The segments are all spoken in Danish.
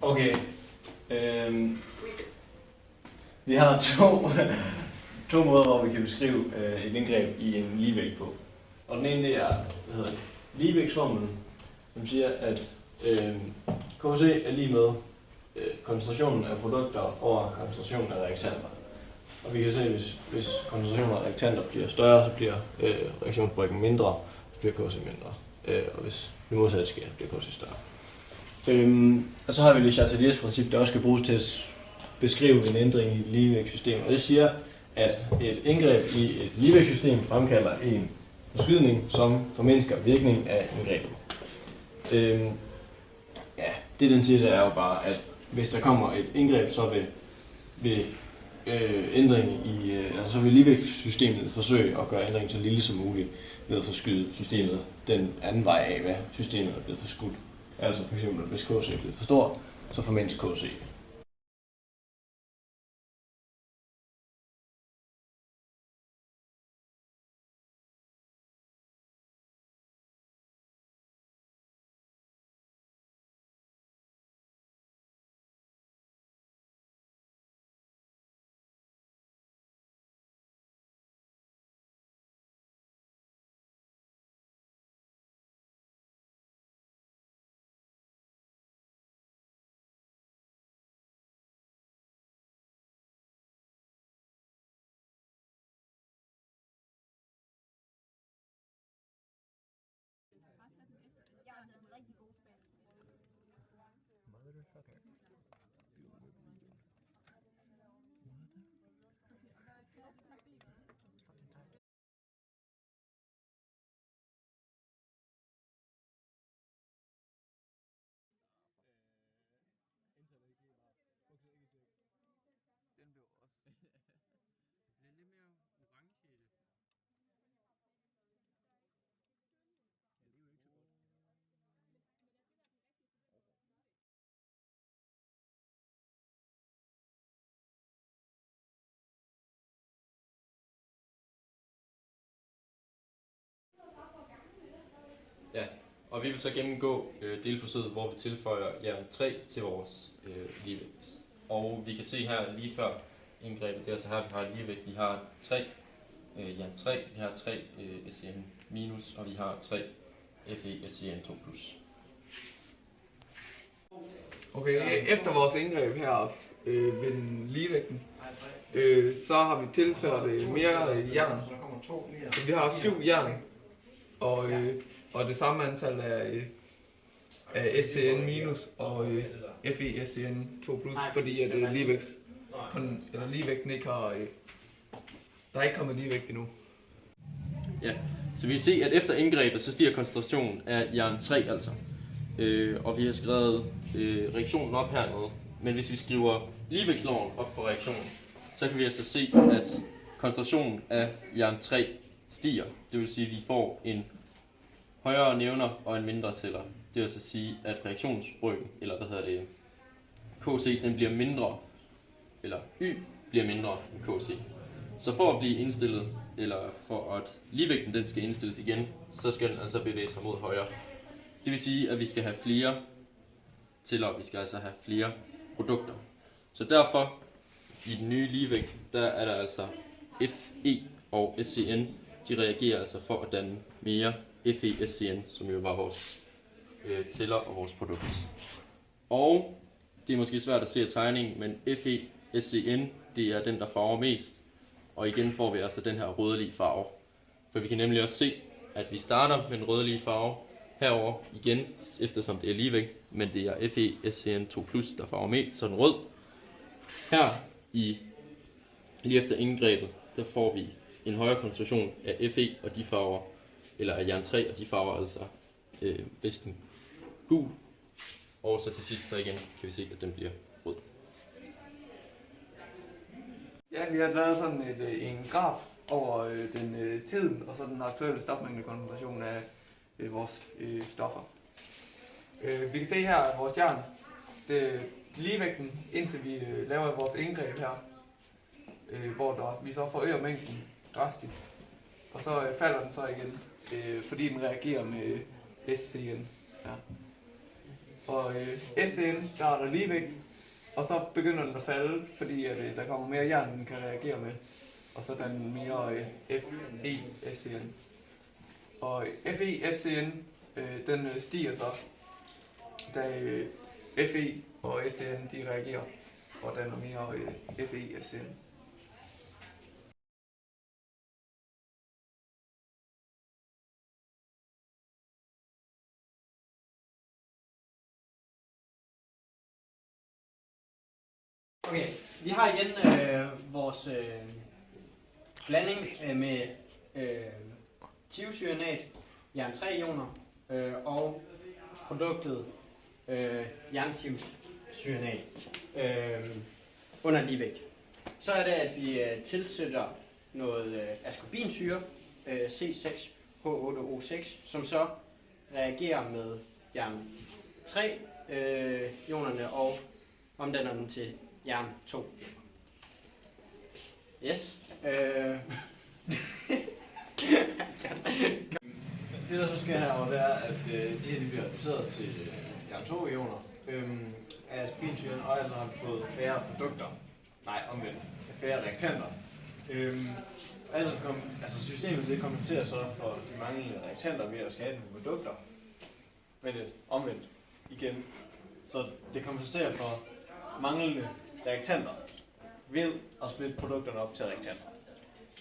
Okay. Vi har to måder, hvor vi kan beskrive et indgreb i en ligevægt på. Og den ene det er ligevægtsformlen, som siger, at KC er lige med koncentrationen af produkter over koncentrationen af reaktanter. Og vi kan se, at hvis koncentrationen af reaktanter bliver større, så bliver reaktionsbryggen mindre, så bliver KC mindre. Og hvis det modsatte sker, bliver KC større. Og så har vi Le Chateliers princip, der også skal bruges til at beskrive en ændring i et ligevægtssystem. Og det siger, at et indgreb i et ligevægtssystem fremkalder en forskydning, som formindsker virkningen af indgrebet. Det den siger, det er jo bare, at hvis der kommer et indgreb, så vil ændringen så vil ligevægtssystemet forsøge at gøre ændringen så lille som muligt ved at forskyde systemet den anden vej af, hvad systemet er blevet forskudt. Altså for eksempel, hvis KC er blevet for stor, så formindsk KC. Den blev også. Det blev lidt mere orange i det. Ja, det er jo ikke så godt. Ja, og vi vil så gennemgå delforsøget, hvor vi tilføjer jern 3 til vores ligevægt. Og vi kan se her lige før indgrebet, der så her vi har ligevægt, vi har 3 jern 3, vi har 3 SCN minus, og vi har 3 Fe SCN 2 plus. Okay, efter vores indgreb her ved den ligevægten, så har vi tilført mere jern. Så vi har 7 jern og det samme antal af SCN minus og Fe SCN 2 plus, fordi at ligevægten ikke har, der er ikke kommet ligevægt endnu. Ja, så vi kan se, at efter indgrebet, så stiger koncentrationen af jern 3 altså. Og vi har skrevet reaktionen op hernede. Men hvis vi skriver ligevægtsloven op for reaktionen, så kan vi altså se, at koncentrationen af jern 3 stiger. Det vil sige, at vi får en højere nævner og en mindre tæller. Det vil altså sige, at reaktionsbrøken, eller KC, den bliver mindre, eller Y bliver mindre end KC. Så for at blive indstillet, eller for at ligevægten den skal indstilles igen, så skal den altså bevæge sig mod højre. Det vil sige, at vi skal have flere tæller, vi skal altså have flere produkter. Så derfor, i den nye ligevægt, der er der altså Fe og SCN, de reagerer altså for at danne mere Fe SCN, som jo var vores tæller og vores produkt. Og det er måske svært at se af tegningen, men Fe SCN, det er den, der farver mest. Og igen får vi altså den her rødlige farve. For vi kan nemlig også se, at vi starter med den rødlige farve herover igen, eftersom det er ligevægt, men det er Fe SCN 2 plus, der farver mest, så den rød. Her lige efter indgrebet, der får vi en højere koncentration af Fe, og de farver, eller af jern 3, og de farver altså væsken gul. Og så til sidst så igen kan vi se, at den bliver rød. Ja, vi har lavet sådan en graf over den tiden og så den aktuelle stofmængdekoncentration af vores stoffer. Vi kan se her, at vores jern, det ligevægten, indtil vi laver vores indgreb her, hvor vi så forøger mængden drastisk. Og så falder den så igen, fordi den reagerer med SCN. Ja. Og SCN, der er der ligevægt, og så begynder den at falde, fordi at, der kommer mere jern, den kan reagere med. Og så er den mere FeSCN. Og FeSCN, den stiger så, da Fe og SCN de reagerer, og den er mere FeSCN. Okay, vi har igen vores blanding med thiocyanat, jern 3-ioner og produktet jernthiocyanat under ligevægt. Så er det, at vi tilsætter noget ascorbinsyre, C6H8O6, som så reagerer med jern 3-ionerne og omdanner den til jern 2. Yes. Det der så sker herovre, det er, at de her de bliver reduceret til jern 2-ioner af ascorbinsyren, og altså har fået færre produkter. Nej, omvendt. Færre reaktanter. Altså systemet det kompenserer så for de manglende reaktanter ved at skabe produkter. Men omvendt igen. Så det kompenserer for manglende reaktanter ved at splitte produkterne op til reaktanter.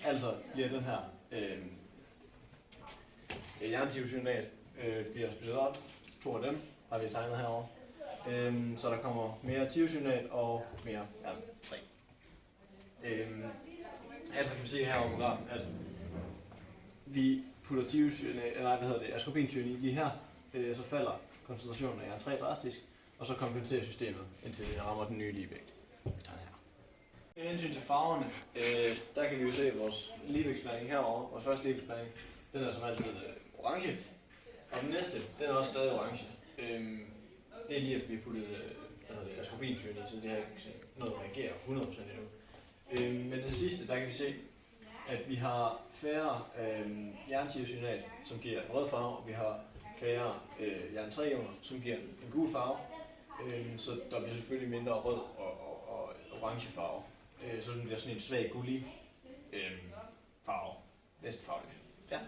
Altså bliver den her jernthiocyanat bliver splittet op. 2 af dem har vi tegnet herovre. Så der kommer mere thiocyanat og mere jern 3. Altså kan vi se her på grafen, at vi putter ascorbinsyren i lige her, så falder koncentrationen af jern 3 drastisk, og så kompenserer systemet, indtil det rammer den nye ligevægt. Med hensyn til farverne, der kan vi jo se vores ligevægtsblanding herovre. Vores første ligevægtsblanding, den er som altid orange, og den næste, den er også stadig orange. Det er lige efter vi har puttet ascorbinsyren i, så det har ikke noget at reagere 100% endnu. Men den sidste, der kan vi se, at vi har færre jernthiocyanat, som giver en rød farve, og vi har færre jern 3-ioner, som giver en gul farve. Så der bliver selvfølgelig mindre rød og orange farve. Så den bliver sådan en svag gullig farve. Næsten farveløs. Ja.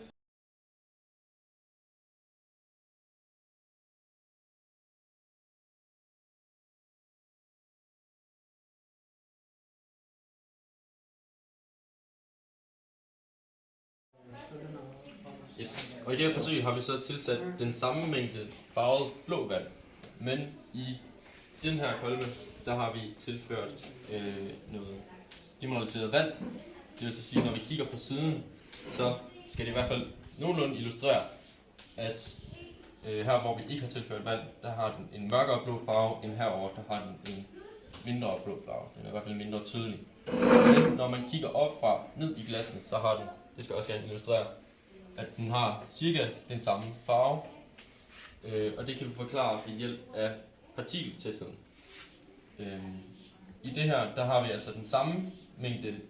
Yes. Og i det her forsøg har vi så tilsat den samme mængde farvet blå vand. Men i den her kolbe, der har vi tilført noget demineraliseret vand. Det vil så sige, at når vi kigger fra siden, så skal det i hvert fald nogenlunde illustrere, at her hvor vi ikke har tilført vand, der har den en mørkere blå farve, end herover der har den en mindre blå farve. Den er i hvert fald mindre tydelig. Men når man kigger op fra ned i glassen, så har den, det skal også gerne illustrere, at den har cirka den samme farve. Og det kan vi forklare ved hjælp af partikeltætheden. I det her, der har vi altså den samme mængde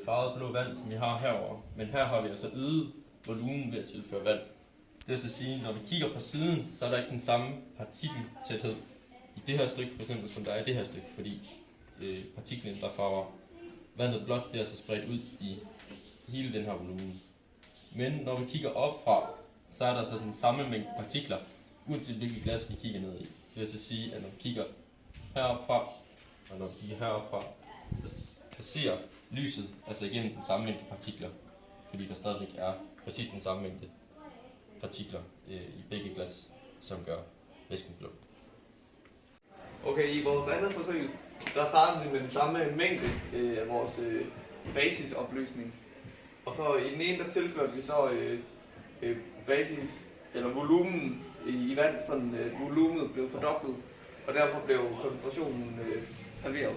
farvet blå vand, som vi har herover, men her har vi altså øget volumen ved at tilføre vand. Det vil så sige, når vi kigger fra siden, så er der ikke den samme partikeltæthed i det her stykke, for eksempel, som der er i det her stykke, fordi partiklen, der farver vandet blåt, det er altså spredt ud i hele den her volumen. Men når vi kigger op fra, så er der altså den samme mængde partikler, uanset hvilket glas vi kigger ned i. Det vil så sige, at når vi kigger herop fra, og når vi kigger herop fra, så passerer lyset altså igennem den samme mængde partikler, fordi der stadigvæk er præcis den samme mængde partikler i begge glas, som gør væsken blå. Okay, i vores andet forsøg, der starter vi med den samme mængde af vores basisopløsning. Og så i den ene, der tilførte vi så basis, eller volumen i vand, sådan volumenet blev fordoblet, og derfor blev koncentrationen halveret.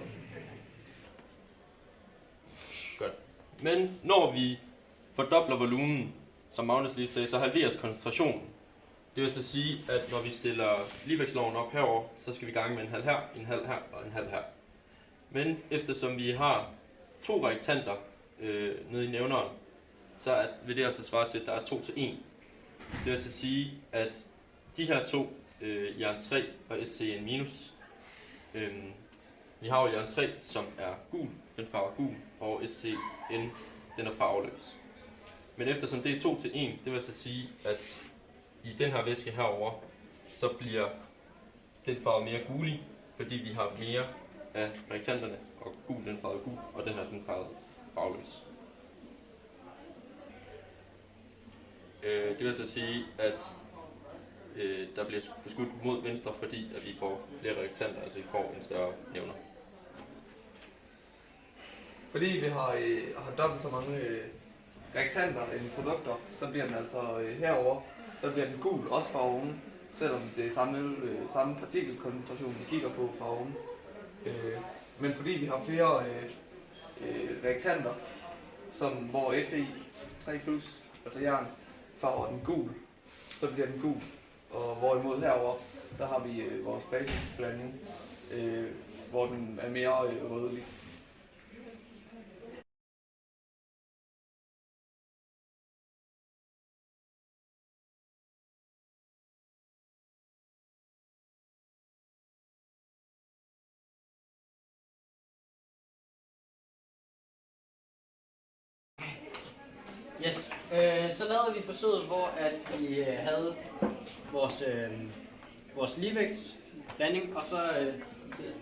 Godt. Men når vi fordobler volumen, som Magnus lige sagde, så halveres koncentrationen. Det vil så sige, at når vi stiller ligevægtsloven op herover, så skal vi gange med en halv her, en halv her og en halv her. Men eftersom vi har 2 reaktanter nede i nævneren, vil det altså svare til, at der er 2 til 1. Det vil så sige, at de her 2 jern 3 og SCN minus. Vi har jo jern 3, som er gul, den farver gul, og SCN, den er farveløs. Men eftersom det er 2 til 1, det vil så sige, at i den her væske herover, så bliver den farve mere gulig, fordi vi har mere af reaktanterne, og gul den farve gul, og den her den farve farveløs. Det vil så sige, at der bliver forskudt mod venstre, fordi at vi får flere reaktanter, altså vi får en større nævner. Fordi vi har dobbelt så mange reaktanter end produkter, så bliver den altså herover, så bliver den gul også fra oven, selvom det er samme partikelkoncentration, vi kigger på fra oven. Men fordi vi har flere reaktanter, hvor Fe3+, altså jern, farver den gul, så bliver den gul. Og hvorimod herover, der har vi vores basisblanding, hvor den er mere rødlig. Yes, så lavede vi forsøget, hvor at vi havde vores Livex blanding, og så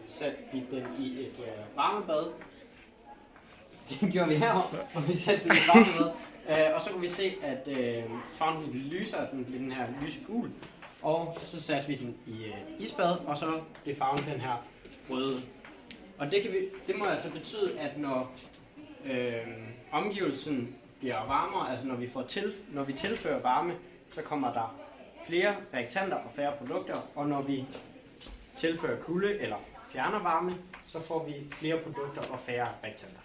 satte vi den i et varmebad. Det gjorde vi herovre, og vi satte den i et varmebad. Og så kunne vi se, at farven blev lysere, den blev den her lysegul. Og så satte vi den i isbad, og så blev farven den her røde. Og det må altså betyde, at når omgivelsen bliver varmere, altså når vi tilfører varme, så kommer der flere reaktanter og færre produkter, og når vi tilfører kulde eller fjerner varme, så får vi flere produkter og færre reaktanter.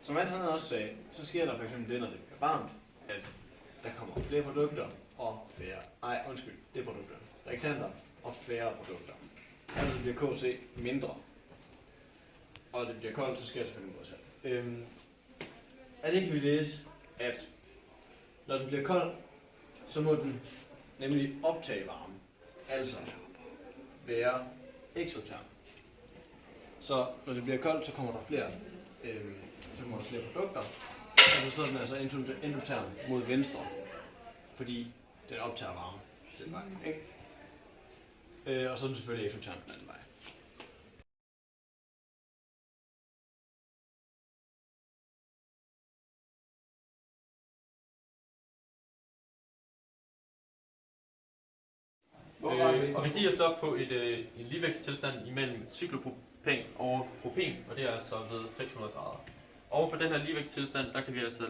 Som Anton også sagde, så sker der fx det, når det bliver varmt, at der kommer flere produkter og færre, det er produkter, reaktanter og færre produkter. Altså bliver KC mindre, og det bliver koldt, så sker det selvfølgelig modsat. Af det kan vi læse, at når den bliver kold, så må den nemlig optage varme, altså være eksoterm. Så når det bliver koldt, så kommer der flere, produkter, og så er den altså endoterm mod venstre, fordi den optager varme den vej, ikke? Og så er den selvfølgelig eksoterm den anden vej. Og vi kigger så på en ligevægtstilstand imellem cyklopropan og propen, og det er altså ved 600 grader. Og for den her ligevægtstilstand, der kan vi altså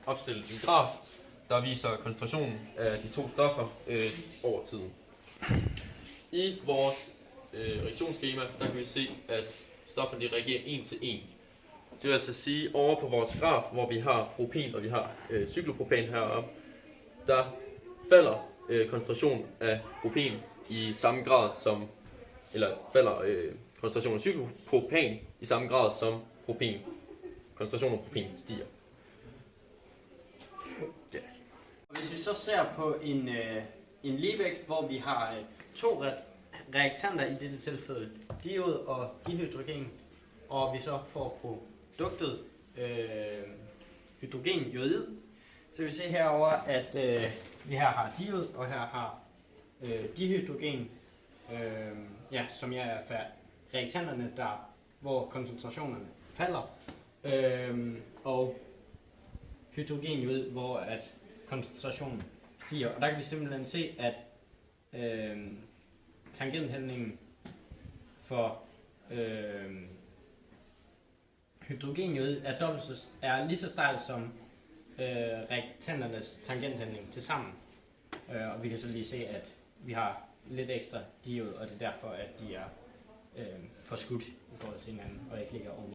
opstille en graf, der viser koncentrationen af de to stoffer over tiden. I vores reaktionsskema, der kan vi se, at stofferne de reagerer 1 til 1. Det vil altså sige, over på vores graf, hvor vi har propen og vi har cyklopropan heroppe, der falder koncentration af propen i samme grad som, eller falder koncentrationen af cyklopropan i samme grad som propen. Koncentrationen af propen stiger. Ja. Hvis vi så ser på en ligevægt, hvor vi har to reaktanter i dette tilfælde, diod og dihydrogen, og vi så får produktet hydrogenjodid, så vi se herover, at vi her har diod, og her har dihydrogen, som er reaktanterne, hvor koncentrationerne falder, og hydrogenjodid, hvor at koncentrationen stiger. Og der kan vi simpelthen se, at tangenthældningen for hydrogenjodid er lige så stejl som reaktanternes tangenthældning til sammen. Og vi kan så lige se, at vi har lidt ekstra diod, og det er derfor, at de er forskudt i forhold til hinanden, og ikke ligger oven